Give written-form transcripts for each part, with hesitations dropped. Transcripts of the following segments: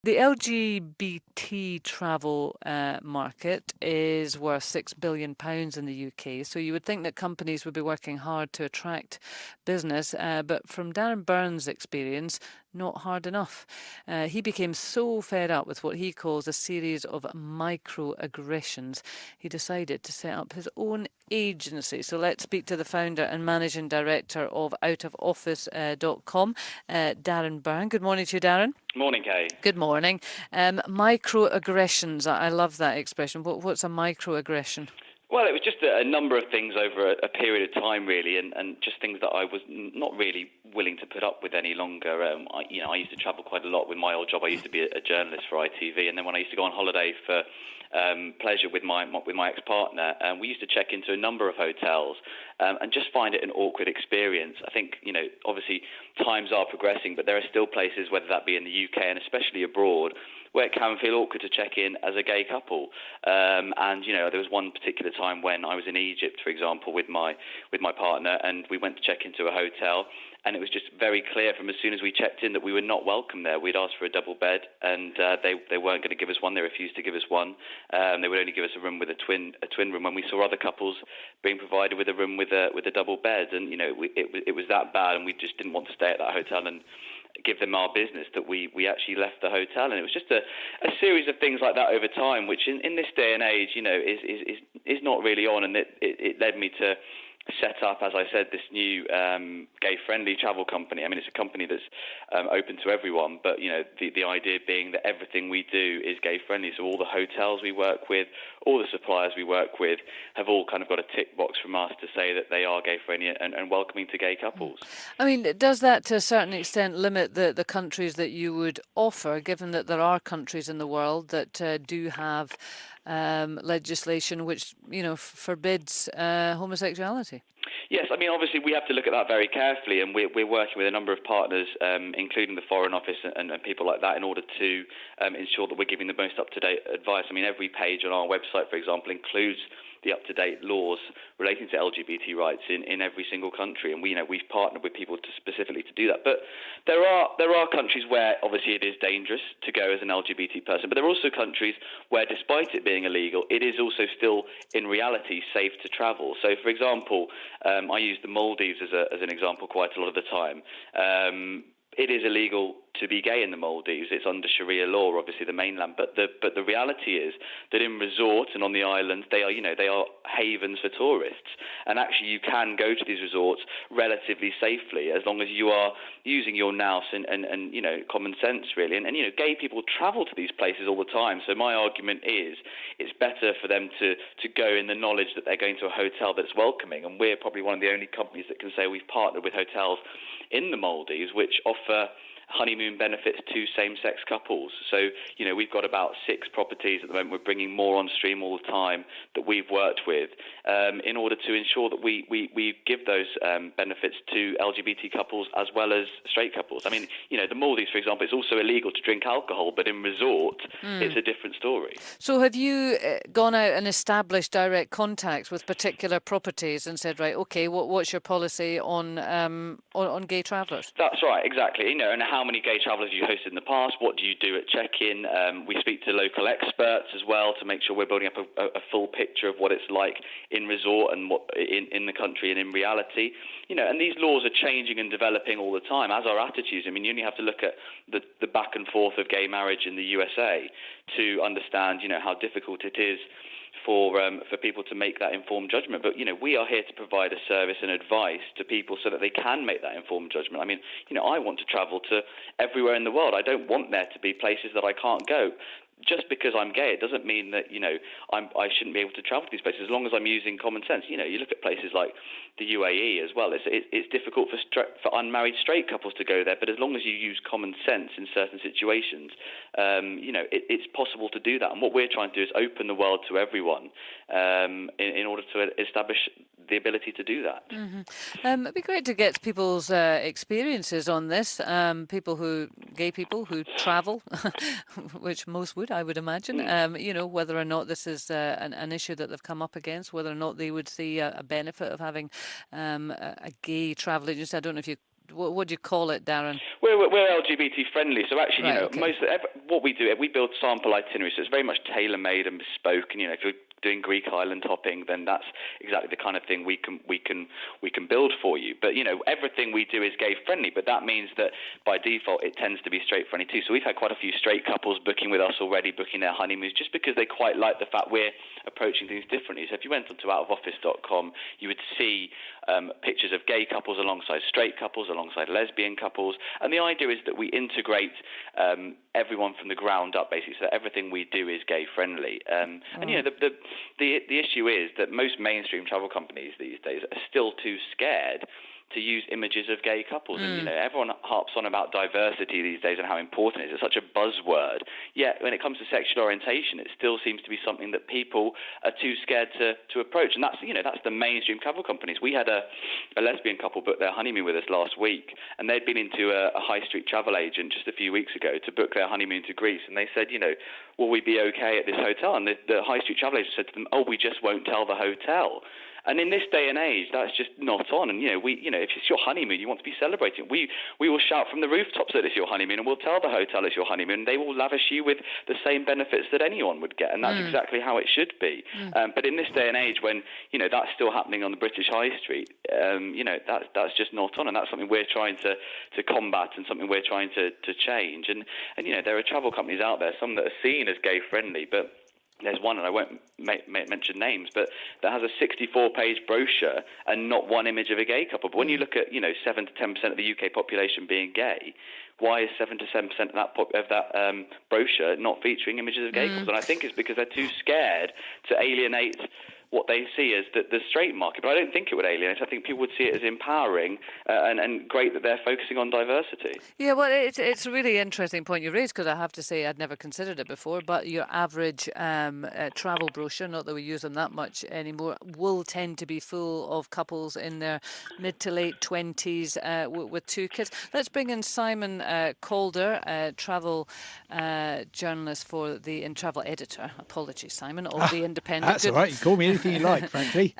The LGBT travel market is worth £6 billion in the UK. So you would think that companies would be working hard to attract business, but from Darren Burns' experience, not hard enough. He became so fed up with what he calls a series of microaggressions, he decided to set up his own agency. So let's speak to the founder and managing director of OutOfOffice.com, Darren Byrne. Good morning to you, Darren. Morning, Kay. Good morning. Microaggressions, I love that expression. What's a microaggression? Well, it was just a number of things over a period of time, really, and just things that I was not really willing to put up with any longer. I used to travel quite a lot with my old job. I used to be a journalist for ITV, and then when I used to go on holiday for pleasure with my ex-partner, we used to check into a number of hotels and just find it an awkward experience. I think, obviously times are progressing, but there are still places, whether that be in the UK and especially abroad, where it can feel awkward to check in as a gay couple. There was one particular time when I was in Egypt, for example, with my partner, and we went to check into a hotel, and it was just very clear from as soon as we checked in that we were not welcome there. We'd asked for a double bed, and they weren't going to give us one. They refused to give us one. They would only give us a room with a twin room, when we saw other couples being provided with a room with a double bed. And it was that bad, and we just didn't want to stay at that hotel and give them our business, that we actually left the hotel. And it was just a series of things like that over time, which in this day and age, is not really on. And it led me to set up, as I said, this new gay-friendly travel company. I mean, it's a company that's open to everyone, but the idea being that everything we do is gay-friendly. So all the hotels we work with, all the suppliers we work with, have all kind of got a tick box from us to say that they are gay-friendly and welcoming to gay couples. I mean, does that to a certain extent limit the countries that you would offer, given that there are countries in the world that do have legislation which, forbids homosexuality? Yes, I mean, obviously we have to look at that very carefully, and we're working with a number of partners, including the Foreign Office and people like that, in order to ensure that we're giving the most up-to-date advice. I mean, every page on our website, for example, includes the up-to-date laws relating to LGBT rights in every single country, and we've partnered with people specifically to do that. But there are countries where obviously it is dangerous to go as an LGBT person, but there are also countries where, despite it being illegal, it is also still in reality safe to travel. So, for example, I use the Maldives as an example quite a lot of the time. It is illegal to be gay in the Maldives. It's under Sharia law, obviously the mainland. But the reality is that in resorts and on the islands, they are havens for tourists. And actually, you can go to these resorts relatively safely as long as you are using your nous and common sense, really. And gay people travel to these places all the time. So my argument is it's better for them to go in the knowledge that they're going to a hotel that's welcoming. And we're probably one of the only companies that can say we've partnered with hotels in the Maldives which offer honeymoon benefits to same-sex couples. So, we've got about 6 properties at the moment. We're bringing more on stream all the time that we've worked with in order to ensure that we give those benefits to LGBT couples as well as straight couples. I mean, the Maldives, for example, it's also illegal to drink alcohol, but in resort, it's a different story. So have you gone out and established direct contacts with particular properties and said, right, okay, what's your policy on gay travellers? That's right, exactly. And how many gay travellers you hosted in the past? What do you do at check-in? We speak to local experts as well to make sure we're building up a full picture of what it's like in resort and what in the country and in reality. And these laws are changing and developing all the time, as are attitudes. I mean, you only have to look at the back and forth of gay marriage in the USA to understand, how difficult it is for people to make that informed judgment. But, we are here to provide a service and advice to people so that they can make that informed judgment. I mean, I want to travel to everywhere in the world. I don't want there to be places that I can't go. Just because I'm gay, it doesn't mean that, I shouldn't be able to travel to these places as long as I'm using common sense. You look at places like the UAE as well. It's difficult for unmarried straight couples to go there, but as long as you use common sense in certain situations, it's possible to do that. And what we're trying to do is open the world to everyone in order to establish the ability to do that. Mm-hmm. It'd be great to get people's experiences on this. Gay people who travel, which most would, I would imagine. Whether or not this is an issue that they've come up against, whether or not they would see a benefit of having a gay travel agency. I don't know if you what do you call it, Darren? We're LGBT friendly, so actually, Right, okay. what we do, we build sample itineraries, so it's very much tailor-made and bespoke. And if you're doing Greek island hopping, then that's exactly the kind of thing we can build for you. But everything we do is gay friendly, but that means that by default it tends to be straight friendly too. So we've had quite a few straight couples booking with us already, booking their honeymoons, just because they quite like the fact we're approaching things differently. So if you went onto OutOfOffice.com, you would see pictures of gay couples alongside straight couples, alongside lesbian couples, and the idea is that we integrate everyone from the ground up, basically, so that everything we do is gay friendly. And the issue is that most mainstream travel companies these days are still too scared to use images of gay couples. And, everyone harps on about diversity these days and how important it is. It's such a buzzword. Yet when it comes to sexual orientation, it still seems to be something that people are too scared to approach. And that's the mainstream travel companies. We had a lesbian couple book their honeymoon with us last week, and they'd been into a high street travel agent just a few weeks ago to book their honeymoon to Greece. And they said, will we be okay at this hotel? And the high street travel agent said to them, we just won't tell the hotel. And in this day and age, that's just not on. And, if it's your honeymoon, you want to be celebrating. We will shout from the rooftops that it's your honeymoon, and we'll tell the hotel it's your honeymoon. They will lavish you with the same benefits that anyone would get, and that's exactly how it should be. But in this day and age, when, that's still happening on the British High Street, that's just not on, and that's something we're trying to combat and something we're trying to change. And there are travel companies out there, some that are seen as gay-friendly, but there's one, and I won't mention names, but that has a 64-page brochure and not one image of a gay couple. But when you look at 7 to 10% of the UK population being gay, why is 7 to 7% of that brochure not featuring images of gay couples? And I think it's because they're too scared to alienate what they see as the straight market. But I don't think it would alienate. I think people would see it as empowering and great that they're focusing on diversity. Yeah, well, it's a really interesting point you raised, because I have to say I'd never considered it before, but your average travel brochure, not that we use them that much anymore, will tend to be full of couples in their mid to late 20s with 2 kids. Let's bring in Simon Calder, travel journalist and travel editor. Apologies, Simon, of The Independent. That's all right. You call me anything you like, frankly.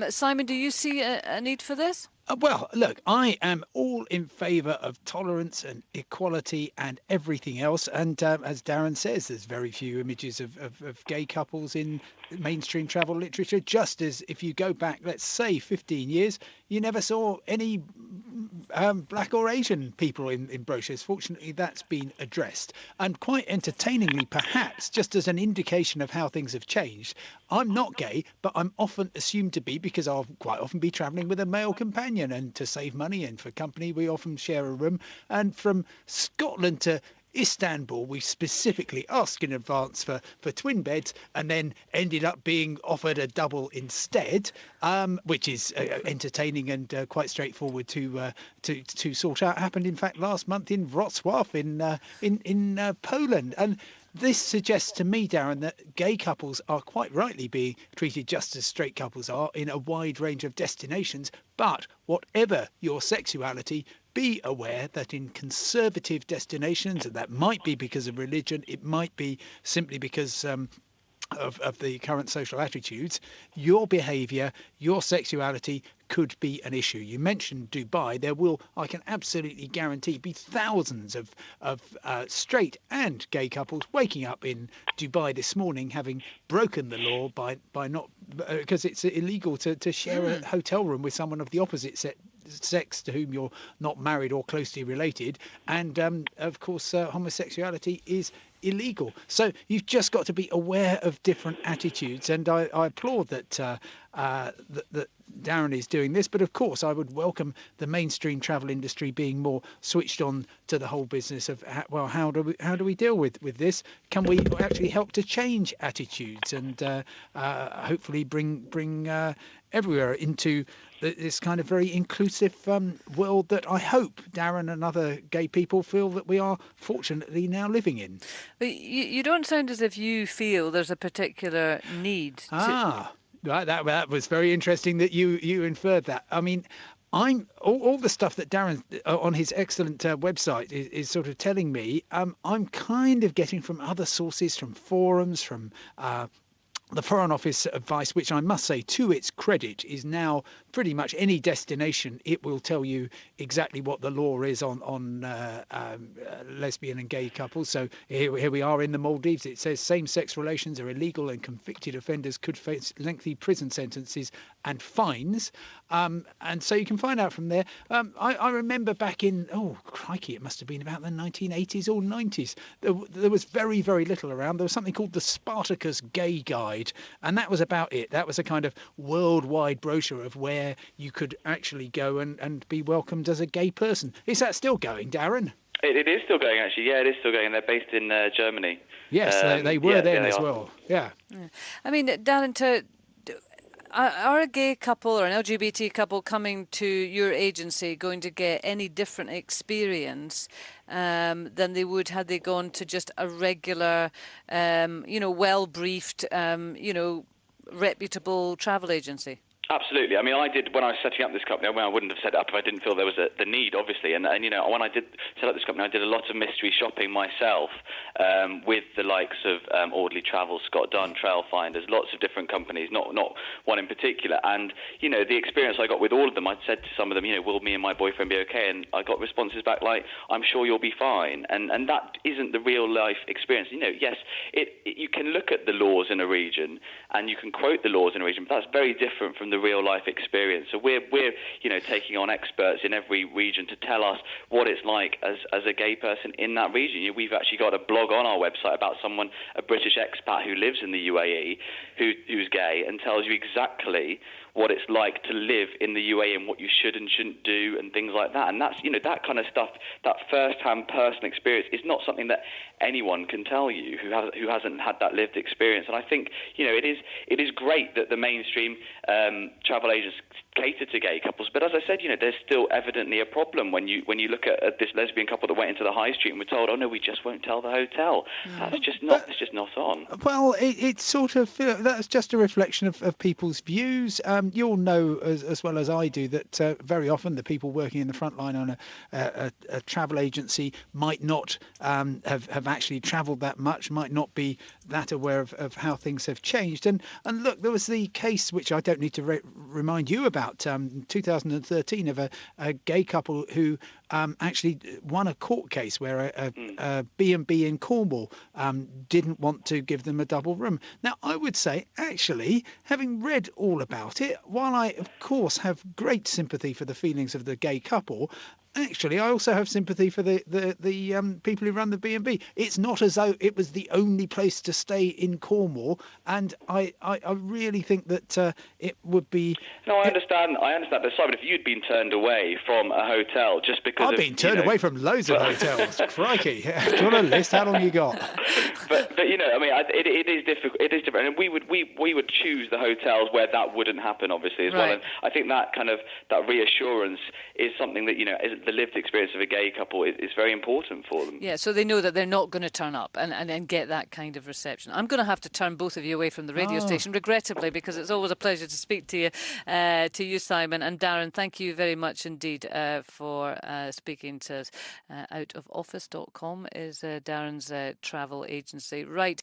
Simon, do you see a need for this? Well, look, I am all in favour of tolerance and equality and everything else. And as Darren says, there's very few images of gay couples in mainstream travel literature, just as if you go back, let's say, 15 years, you never saw any black or Asian people in brochures. Fortunately, that's been addressed. And quite entertainingly, perhaps, just as an indication of how things have changed, I'm not gay, but I'm often assumed to be, because I'll quite often be travelling with a male companion, and to save money and for company, we often share a room. And from Scotland to Istanbul, we specifically asked in advance for twin beds, and then ended up being offered a double instead, which is entertaining and quite straightforward to sort out. Happened, in fact, last month in Wrocław in Poland. And this suggests to me, Darren, that gay couples are quite rightly being treated just as straight couples are in a wide range of destinations. But whatever your sexuality, be aware that in conservative destinations, and that might be because of religion, it might be simply because of the current social attitudes, your behaviour, your sexuality could be an issue. You mentioned Dubai. There will, I can absolutely guarantee, be thousands of straight and gay couples waking up in Dubai this morning having broken the law by not, because it's illegal to share a hotel room with someone of the opposite sex to whom you're not married or closely related. And of course, homosexuality is illegal. So you've just got to be aware of different attitudes, and I applaud that that Darren is doing this. But of course, I would welcome the mainstream travel industry being more switched on to the whole business of how do we deal with this? Can we actually help to change attitudes and hopefully bring everywhere into this kind of very inclusive world that I hope Darren and other gay people feel that we are fortunately now living in. But you don't sound as if you feel there's a particular need. Right, that was very interesting that you inferred that. I mean, I'm all the stuff that Darren on his excellent website is sort of telling me. I'm kind of getting from other sources, from forums, from the Foreign Office advice, which I must say, to its credit, is now pretty much any destination. It will tell you exactly what the law is on lesbian and gay couples. So here we are in the Maldives. It says same-sex relations are illegal and convicted offenders could face lengthy prison sentences and fines. And so you can find out from there. I remember back in, oh, crikey, it must have been about the 1980s or 90s. There was very, very little around. There was something called the Spartacus Gay Guide, and that was about it. That was a kind of worldwide brochure of where you could actually go and be welcomed as a gay person. Is that still going, Darren? It is still going, actually. Yeah, it is still going. They're based in Germany. Yes, they were then as well. Yeah. I mean, Darren, are a gay couple or an LGBT couple coming to your agency going to get any different experience than they would had they gone to just a regular, well-briefed, reputable travel agency? Absolutely. I mean, I did when I was setting up this company. I wouldn't have set it up if I didn't feel there was the need, obviously. And when I did set up this company, I did a lot of mystery shopping myself with the likes of Audley Travel, Scott Dunn, Trailfinders, lots of different companies, not one in particular. And the experience I got with all of them, I'd said to some of them, will me and my boyfriend be okay? And I got responses back like, I'm sure you'll be fine. And that isn't the real life experience. Yes, you can look at the laws in a region and you can quote the laws in a region, but that's very different from the real life experience. So we're taking on experts in every region to tell us what it's like as a gay person in that region. We've actually got a blog on our website about a British expat who lives in the UAE who's gay and tells you exactly what it's like to live in the UAE and what you should and shouldn't do and things like that. And that's, that kind of stuff, that first-hand personal experience is not something that anyone can tell you who hasn't had that lived experience. And I think, it is great that the mainstream travel agents cater to gay couples. But as I said, there's still evidently a problem when you look at this lesbian couple that went into the high street and were told, oh no, we just won't tell the hotel. That's just not on. Well, it's sort of, that's just a reflection of people's views. You'll know as well as I do that very often the people working in the front line on a travel agency might not have actually travelled that much, might not be that aware of how things have changed. And look, there was the case, which I don't need to remind you about, 2013, of a gay couple who actually won a court case where a B&B in Cornwall didn't want to give them a double room. Now, I would say, actually, having read all about it, while I, of course, have great sympathy for the feelings of the gay couple, actually, I also have sympathy for the people who run the B&B. It's not as though it was the only place to stay in Cornwall, and I really think that it would be. No, I understand. But Simon, if you'd been turned away from a hotel just because I've been turned away from loads of hotels. Crikey! Do you want a list? How long you got? But it is difficult. It is different, and we would choose the hotels where that wouldn't happen, obviously, as well. And I think that reassurance is something that the lived experience of a gay couple is very important for them. Yeah, so they know that they're not going to turn up and get that kind of reception. I'm going to have to turn both of you away from the radio station, regrettably, because it's always a pleasure to speak to you, Simon. And Darren, thank you very much indeed for speaking to us. OutOfOffice.com is Darren's travel agency. Right.